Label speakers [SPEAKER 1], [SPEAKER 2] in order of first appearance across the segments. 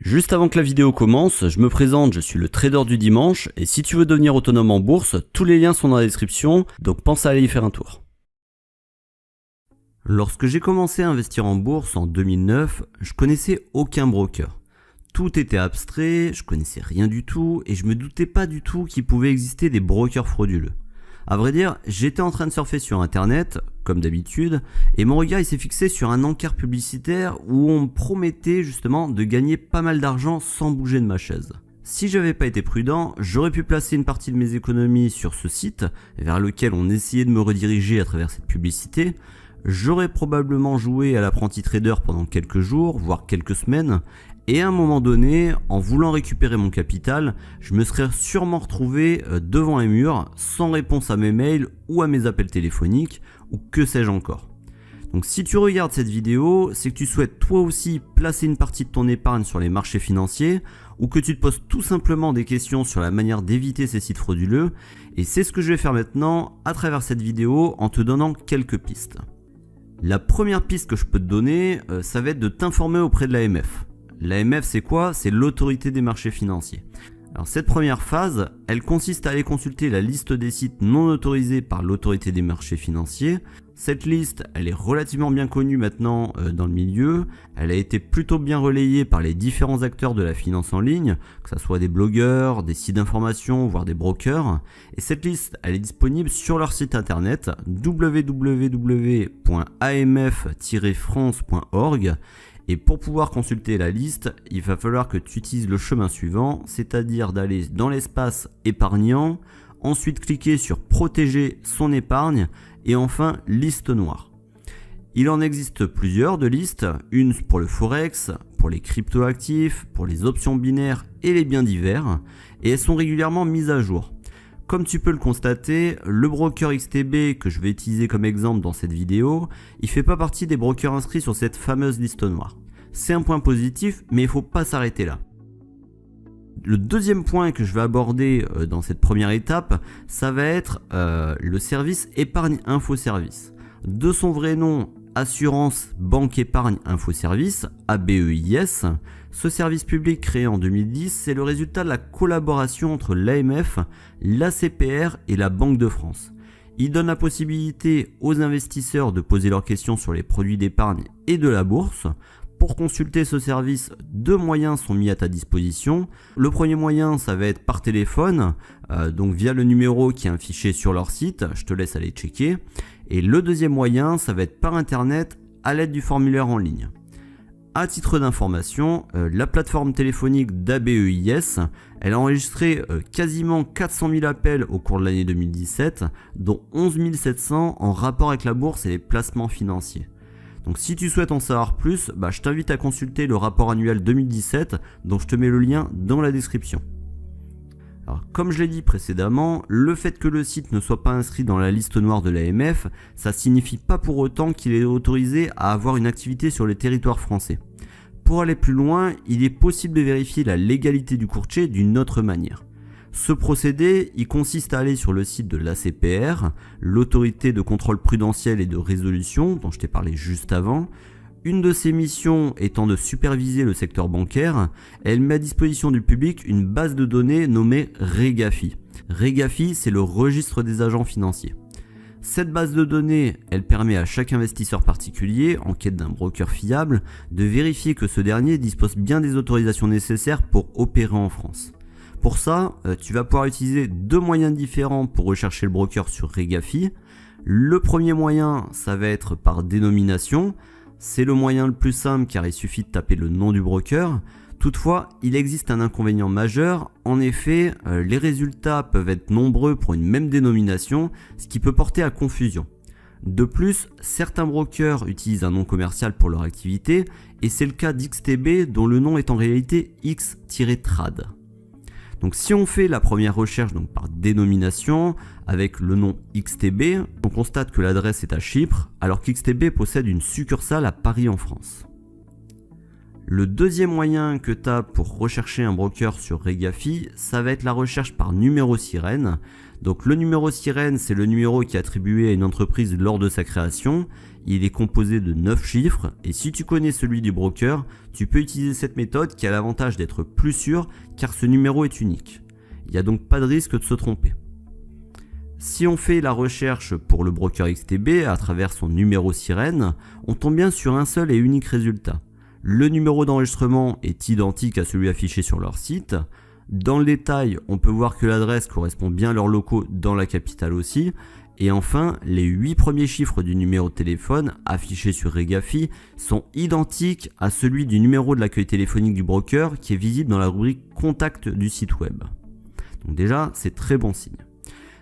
[SPEAKER 1] Juste avant que la vidéo commence, je me présente, je suis le trader du dimanche et si tu veux devenir autonome en bourse, tous les liens sont dans la description, donc pense à aller y faire un tour. Lorsque j'ai commencé à investir en bourse en 2009, je connaissais aucun broker. Tout était abstrait, je connaissais rien du tout et je me doutais pas du tout qu'il pouvait exister des brokers frauduleux. À vrai dire, j'étais en train de surfer sur internet, comme d'habitude, et mon regard il s'est fixé sur un encart publicitaire où on me promettait justement de gagner pas mal d'argent sans bouger de ma chaise. Si j'avais pas été prudent, j'aurais pu placer une partie de mes économies sur ce site, vers lequel on essayait de me rediriger à travers cette publicité. J'aurais probablement joué à l'apprenti trader pendant quelques jours, voire quelques semaines, et à un moment donné, en voulant récupérer mon capital, je me serais sûrement retrouvé devant un mur, sans réponse à mes mails ou à mes appels téléphoniques, ou que sais-je encore. Donc si tu regardes cette vidéo, c'est que tu souhaites toi aussi placer une partie de ton épargne sur les marchés financiers, ou que tu te poses tout simplement des questions sur la manière d'éviter ces sites frauduleux, et c'est ce que je vais faire maintenant à travers cette vidéo en te donnant quelques pistes. La première piste que je peux te donner, ça va être de t'informer auprès de l'AMF. L'AMF, c'est quoi? C'est l'autorité des marchés financiers. Alors cette première phase, elle consiste à aller consulter la liste des sites non autorisés par l'autorité des marchés financiers. Cette liste, elle est relativement bien connue maintenant dans le milieu. Elle a été plutôt bien relayée par les différents acteurs de la finance en ligne, que ce soit des blogueurs, des sites d'information, voire des brokers. Et cette liste, elle est disponible sur leur site internet www.amf-france.org. Et pour pouvoir consulter la liste, il va falloir que tu utilises le chemin suivant, c'est-à-dire d'aller dans l'espace épargnant, ensuite cliquer sur protéger son épargne et enfin liste noire. Il en existe plusieurs de listes, une pour le forex, pour les cryptoactifs, pour les options binaires et les biens divers, et elles sont régulièrement mises à jour. Comme tu peux le constater, le broker XTB que je vais utiliser comme exemple dans cette vidéo, il fait pas partie des brokers inscrits sur cette fameuse liste noire. C'est un point positif, mais il faut pas s'arrêter là. Le deuxième point que je vais aborder dans cette première étape, ça va être le service Épargne Info Service. De son vrai nom, Assurance Banque Épargne Info Service, ABEIS, ce service public créé en 2010, c'est le résultat de la collaboration entre l'AMF, l'ACPR et la Banque de France. Il donne la possibilité aux investisseurs de poser leurs questions sur les produits d'épargne et de la bourse. Pour consulter ce service, deux moyens sont mis à ta disposition. Le premier moyen, ça va être par téléphone, donc via le numéro qui est affiché sur leur site, je te laisse aller checker. Et le deuxième moyen, ça va être par internet à l'aide du formulaire en ligne. À titre d'information, la plateforme téléphonique d'ABEIS, elle a enregistré quasiment 400 000 appels au cours de l'année 2017, dont 11 700 en rapport avec la bourse et les placements financiers. Donc si tu souhaites en savoir plus, je t'invite à consulter le rapport annuel 2017, dont je te mets le lien dans la description. Alors, comme je l'ai dit précédemment, le fait que le site ne soit pas inscrit dans la liste noire de l'AMF, ça signifie pas pour autant qu'il est autorisé à avoir une activité sur le territoire français. Pour aller plus loin, il est possible de vérifier la légalité du courtier d'une autre manière. Ce procédé, il consiste à aller sur le site de l'ACPR, l'autorité de contrôle prudentiel et de résolution dont je t'ai parlé juste avant. Une de ses missions étant de superviser le secteur bancaire, elle met à disposition du public une base de données nommée Regafi. Regafi, c'est le registre des agents financiers. Cette base de données, elle permet à chaque investisseur particulier, en quête d'un broker fiable, de vérifier que ce dernier dispose bien des autorisations nécessaires pour opérer en France. Pour ça, tu vas pouvoir utiliser deux moyens différents pour rechercher le broker sur Regafi. Le premier moyen, ça va être par dénomination. C'est le moyen le plus simple car il suffit de taper le nom du broker. Toutefois, il existe un inconvénient majeur. En effet, les résultats peuvent être nombreux pour une même dénomination, ce qui peut porter à confusion. De plus, certains brokers utilisent un nom commercial pour leur activité et c'est le cas d'XTB dont le nom est en réalité X-Trad. Donc si on fait la première recherche par dénomination avec le nom XTB, on constate que l'adresse est à Chypre alors qu'XTB possède une succursale à Paris en France. Le deuxième moyen que tu as pour rechercher un broker sur Regafi, ça va être la recherche par numéro sirène. Donc le numéro sirène, c'est le numéro qui est attribué à une entreprise lors de sa création. Il est composé de 9 chiffres et si tu connais celui du broker, tu peux utiliser cette méthode qui a l'avantage d'être plus sûr car ce numéro est unique. Il n'y a donc pas de risque de se tromper. Si on fait la recherche pour le broker XTB à travers son numéro sirène, on tombe bien sur un seul et unique résultat. Le numéro d'enregistrement est identique à celui affiché sur leur site. Dans le détail, on peut voir que l'adresse correspond bien à leurs locaux dans la capitale aussi. Et enfin, les 8 premiers chiffres du numéro de téléphone affichés sur Regafi sont identiques à celui du numéro de l'accueil téléphonique du broker qui est visible dans la rubrique Contact du site web. Donc déjà, c'est très bon signe.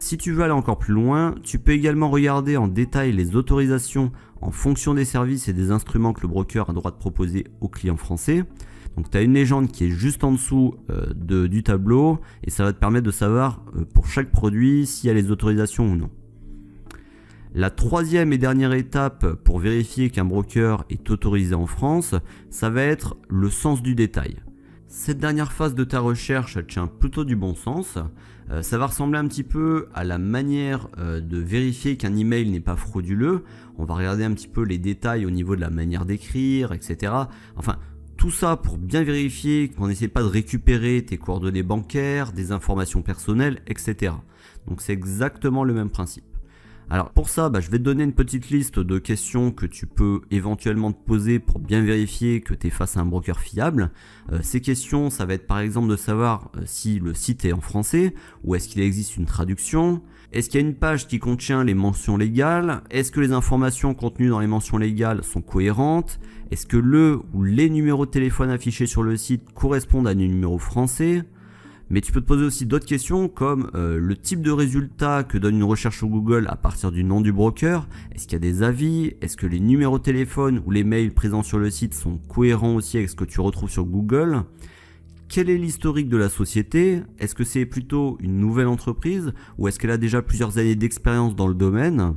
[SPEAKER 1] Si tu veux aller encore plus loin, tu peux également regarder en détail les autorisations en fonction des services et des instruments que le broker a le droit de proposer aux clients français. Donc tu as une légende qui est juste en dessous du tableau et ça va te permettre de savoir pour chaque produit s'il y a les autorisations ou non. La troisième et dernière étape pour vérifier qu'un broker est autorisé en France, ça va être le sens du détail. Cette dernière phase de ta recherche, elle tient plutôt du bon sens. Ça va ressembler un petit peu à la manière de vérifier qu'un email n'est pas frauduleux. On va regarder un petit peu les détails au niveau de la manière d'écrire, etc. Enfin, tout ça pour bien vérifier qu'on n'essaie pas de récupérer tes coordonnées bancaires, des informations personnelles, etc. Donc c'est exactement le même principe. Alors pour ça, je vais te donner une petite liste de questions que tu peux éventuellement te poser pour bien vérifier que tu es face à un broker fiable. Ces questions, ça va être par exemple de savoir si le site est en français ou est-ce qu'il existe une traduction. Est-ce qu'il y a une page qui contient les mentions légales? Est-ce que les informations contenues dans les mentions légales sont cohérentes? Est-ce que le ou les numéros de téléphone affichés sur le site correspondent à des numéros français? Mais tu peux te poser aussi d'autres questions comme le type de résultat que donne une recherche sur Google à partir du nom du broker. Est-ce qu'il y a des avis? Est-ce que les numéros de téléphone ou les mails présents sur le site sont cohérents aussi avec ce que tu retrouves sur Google? Quel est l'historique de la société? Est-ce que c'est plutôt une nouvelle entreprise ou est-ce qu'elle a déjà plusieurs années d'expérience dans le domaine?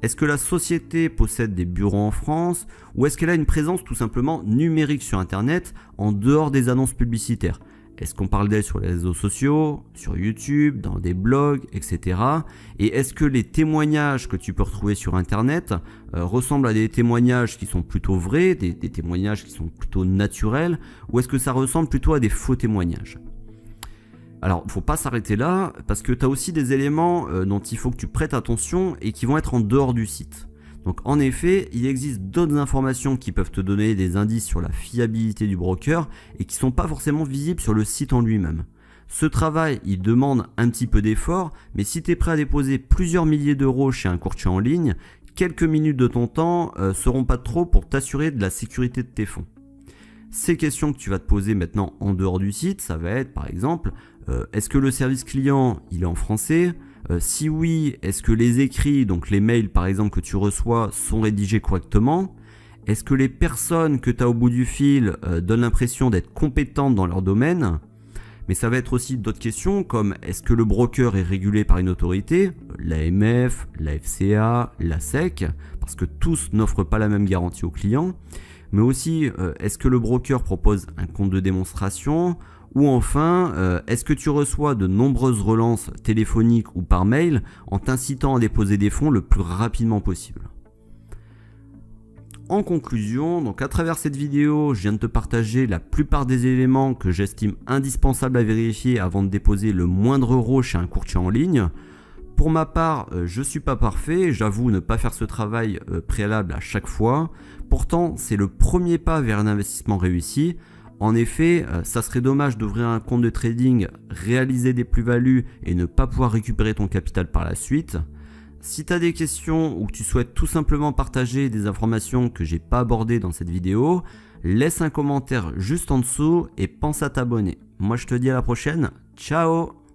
[SPEAKER 1] Est-ce que la société possède des bureaux en France ou est-ce qu'elle a une présence tout simplement numérique sur Internet en dehors des annonces publicitaires? Est-ce qu'on parle d'elle sur les réseaux sociaux, sur YouTube, dans des blogs, etc. Et est-ce que les témoignages que tu peux retrouver sur Internet ressemblent à des témoignages qui sont plutôt vrais, des témoignages qui sont plutôt naturels, ou est-ce que ça ressemble plutôt à des faux témoignages? Alors, il ne faut pas s'arrêter là, parce que tu as aussi des éléments dont il faut que tu prêtes attention et qui vont être en dehors du site. Donc en effet, il existe d'autres informations qui peuvent te donner des indices sur la fiabilité du broker et qui ne sont pas forcément visibles sur le site en lui-même. Ce travail, il demande un petit peu d'effort, mais si tu es prêt à déposer plusieurs milliers d'euros chez un courtier en ligne, quelques minutes de ton temps seront pas trop pour t'assurer de la sécurité de tes fonds. Ces questions que tu vas te poser maintenant en dehors du site, ça va être par exemple, est-ce que le service client il est en français? Si oui, est-ce que les écrits, donc les mails par exemple que tu reçois, sont rédigés correctement? Est-ce que les personnes que tu as au bout du fil donnent l'impression d'être compétentes dans leur domaine? Mais ça va être aussi d'autres questions comme est-ce que le broker est régulé par une autorité, l'AMF, la FCA, la SEC, parce que tous n'offrent pas la même garantie aux clients. Mais aussi, est-ce que le broker propose un compte de démonstration? Ou enfin, est-ce que tu reçois de nombreuses relances téléphoniques ou par mail en t'incitant à déposer des fonds le plus rapidement possible? En conclusion, donc à travers cette vidéo, je viens de te partager la plupart des éléments que j'estime indispensables à vérifier avant de déposer le moindre euro chez un courtier en ligne. Pour ma part, je ne suis pas parfait, j'avoue ne pas faire ce travail préalable à chaque fois. Pourtant, c'est le premier pas vers un investissement réussi. En effet, ça serait dommage d'ouvrir un compte de trading, réaliser des plus-values et ne pas pouvoir récupérer ton capital par la suite. Si tu as des questions ou que tu souhaites tout simplement partager des informations que j'ai pas abordées dans cette vidéo, laisse un commentaire juste en dessous et pense à t'abonner. Moi je te dis à la prochaine, ciao!